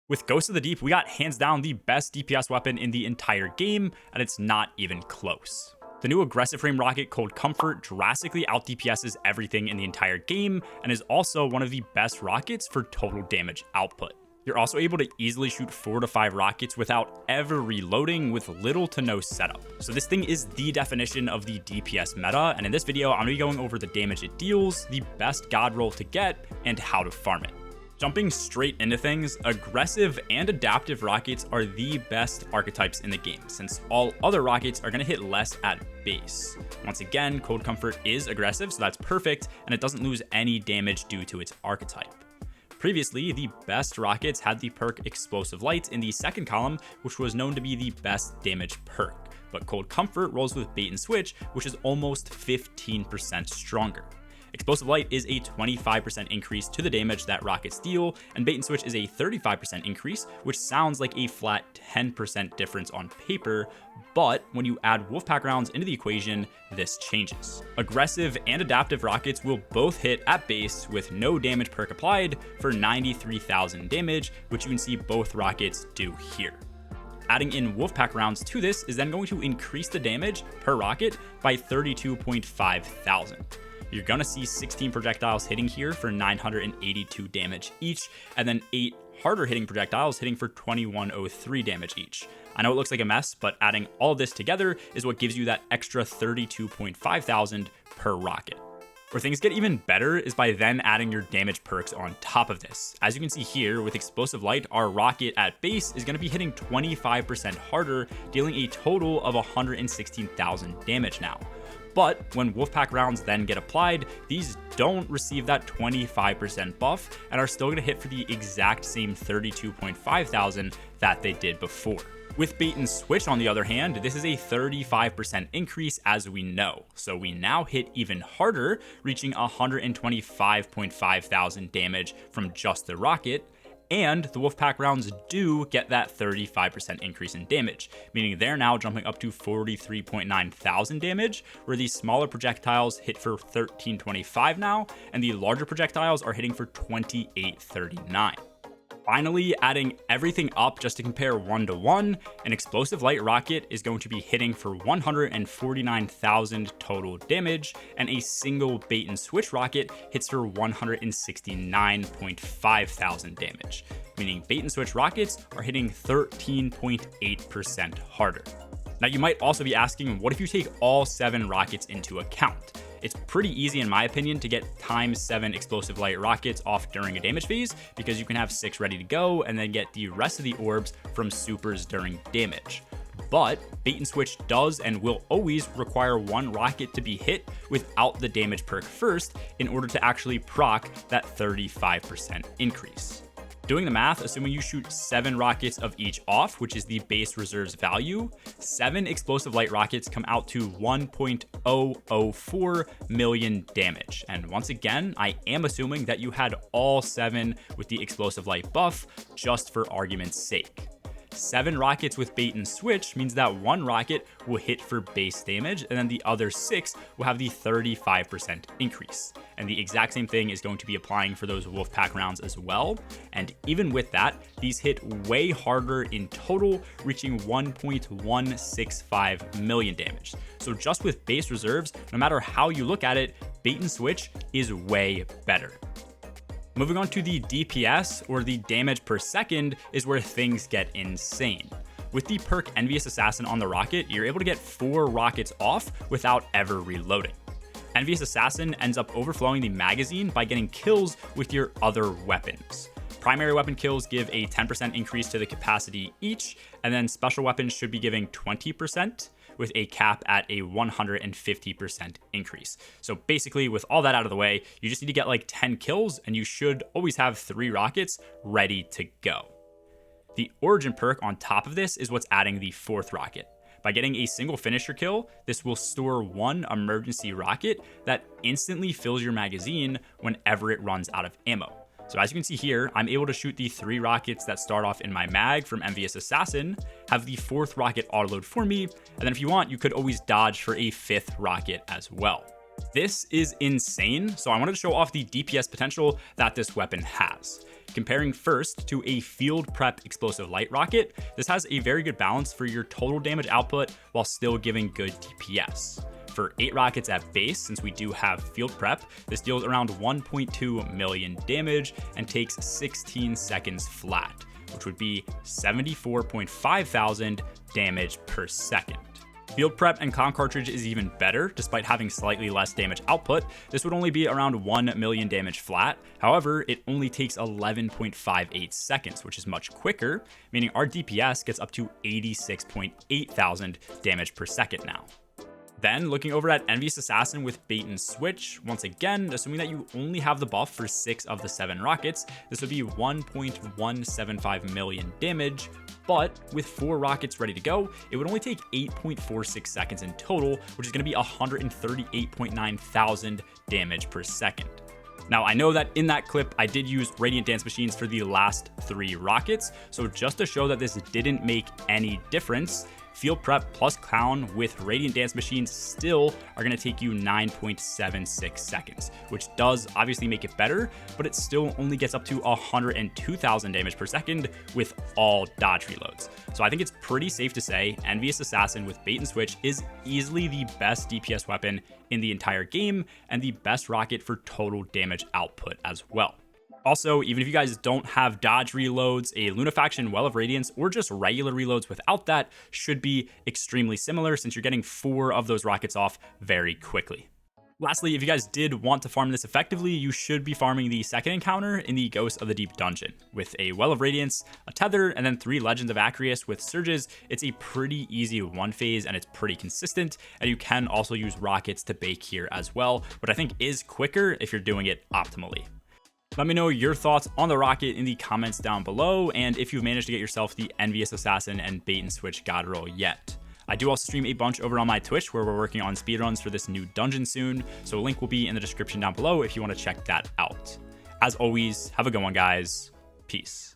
With Ghost of the Deep, we got hands down the best DPS weapon in the entire game, and it's not even close. The new aggressive frame rocket Cold Comfort drastically out DPSs everything in the entire game, and is also one of the best rockets for total damage output. You're also able to easily shoot 4 to 5 rockets without ever reloading with little to no setup. So this thing is the definition of the DPS meta, and in this video, I'm going to be going over the damage it deals, the best Godroll to get, and how to farm it. Jumping straight into things, aggressive and adaptive rockets are the best archetypes in the game, since all other rockets are going to hit less at base. Once again, Cold Comfort is aggressive, so that's perfect, and it doesn't lose any damage due to its archetype. Previously, the best rockets had the perk Explosive Light in the second column, which was known to be the best damage perk, but Cold Comfort rolls with Bait and Switch, which is almost 15% stronger. Explosive Light is a 25% increase to the damage that rockets deal, and Bait and Switch is a 35% increase, which sounds like a flat 10% difference on paper, but when you add Wolfpack rounds into the equation, this changes. Aggressive and adaptive rockets will both hit at base with no damage perk applied for 93,000 damage, which you can see both rockets do here. Adding in Wolfpack rounds to this is then going to increase the damage per rocket by 32.5 thousand. You're going to see 16 projectiles hitting here for 982 damage each, and then 8 harder hitting projectiles hitting for 2103 damage each. I know it looks like a mess, but adding all of this together is what gives you that extra 32.5 thousand per rocket. Where things get even better is by then adding your damage perks on top of this. As you can see here, with Explosive Light, our rocket at base is going to be hitting 25% harder, dealing a total of 116,000 damage now. But when Wolfpack rounds then get applied, these don't receive that 25% buff and are still going to hit for the exact same 32.5 thousand that they did before. With Bait and Switch, on the other hand, this is a 35% increase, as we know. So we now hit even harder, reaching 125.5 thousand damage from just the rocket. And the Wolfpack rounds do get that 35% increase in damage, meaning they're now jumping up to 43.9 thousand damage, where these smaller projectiles hit for 1325 now, and the larger projectiles are hitting for 2839. Finally, adding everything up just to compare 1 to 1, an Explosive Light rocket is going to be hitting for 149,000 total damage, and a single Bait and Switch rocket hits for 169.5 thousand damage, meaning Bait and Switch rockets are hitting 13.8% harder. Now, you might also be asking, what if you take all 7 rockets into account? It's pretty easy, in my opinion, to get ×7 Explosive Light rockets off during a damage phase, because you can have 6 ready to go and then get the rest of the orbs from supers during damage. But Bait and Switch does and will always require 1 rocket to be hit without the damage perk first in order to actually proc that 35% increase. Doing the math, assuming you shoot 7 rockets of each off, which is the base reserves value, 7 Explosive Light rockets come out to 1.004 million damage. And once again, I am assuming that you had all 7 with the Explosive Light buff, just for argument's sake. 7 rockets with Bait and Switch means that 1 rocket will hit for base damage, and then the other 6 will have the 35% increase. And the exact same thing is going to be applying for those Wolfpack rounds as well. And even with that, these hit way harder in total, reaching 1.165 million damage. So just with base reserves, no matter how you look at it, Bait and Switch is way better. Moving on to the DPS, or the damage per second, is where things get insane. With the perk Envious Assassin on the rocket, you're able to get 4 rockets off without ever reloading. Envious Assassin ends up overflowing the magazine by getting kills with your other weapons. Primary weapon kills give a 10% increase to the capacity each, and then special weapons should be giving 20%, with a cap at a 150% increase. So basically, with all that out of the way, you just need to get like 10 kills, and you should always have 3 rockets ready to go. The Origin perk on top of this is what's adding the 4th rocket. By getting a single finisher kill, this will store 1 emergency rocket that instantly fills your magazine whenever it runs out of ammo. So as you can see here, I'm able to shoot the 3 rockets that start off in my mag from Envious Assassin, have the 4th rocket autoload for me, and then if you want, you could always dodge for a 5th rocket as well. This is insane, so I wanted to show off the DPS potential that this weapon has. Comparing first to a field prep explosive light rocket, this has a very good balance for your total damage output while still giving good DPS. For 8 rockets at base, since we do have field prep, this deals around 1.2 million damage and takes 16 seconds flat, which would be 74.5 thousand damage per second. Field prep and con cartridge is even better, despite having slightly less damage output. This would only be around 1 million damage flat. However, it only takes 11.58 seconds, which is much quicker, meaning our DPS gets up to 86.8 thousand damage per second now. Then, looking over at Envious Assassin with bait and switch, once again, assuming that you only have the buff for 6 of the 7 rockets, this would be 1.175 million damage, but with 4 rockets ready to go, it would only take 8.46 seconds in total, which is going to be 138.9 thousand damage per second. Now, I know that in that clip, I did use Radiant Dance Machines for the last 3 rockets, so just to show that this didn't make any difference, Field Prep plus Clown with Radiant Dance Machines still are going to take you 9.76 seconds, which does obviously make it better, but it still only gets up to 102,000 damage per second with all dodge reloads. So I think it's pretty safe to say Envious Assassin with bait and switch is easily the best DPS weapon in the entire game and the best rocket for total damage output as well. Also, even if you guys don't have dodge reloads, a Lunafaction Well of Radiance or just regular reloads without that should be extremely similar since you're getting 4 of those rockets off very quickly. Lastly, if you guys did want to farm this effectively, you should be farming the second encounter in the Ghost of the Deep dungeon. With a Well of Radiance, a Tether, and then 3 Legends of Acreus with Surges, it's a pretty easy one phase and it's pretty consistent, and you can also use rockets to bake here as well, which I think is quicker if you're doing it optimally. Let me know your thoughts on the rocket in the comments down below, and if you've managed to get yourself the Envious Assassin and Bait and Switch Godroll yet. I do also stream a bunch over on my Twitch where we're working on speedruns for this new dungeon soon, so a link will be in the description down below if you want to check that out. As always, have a good one, guys. Peace.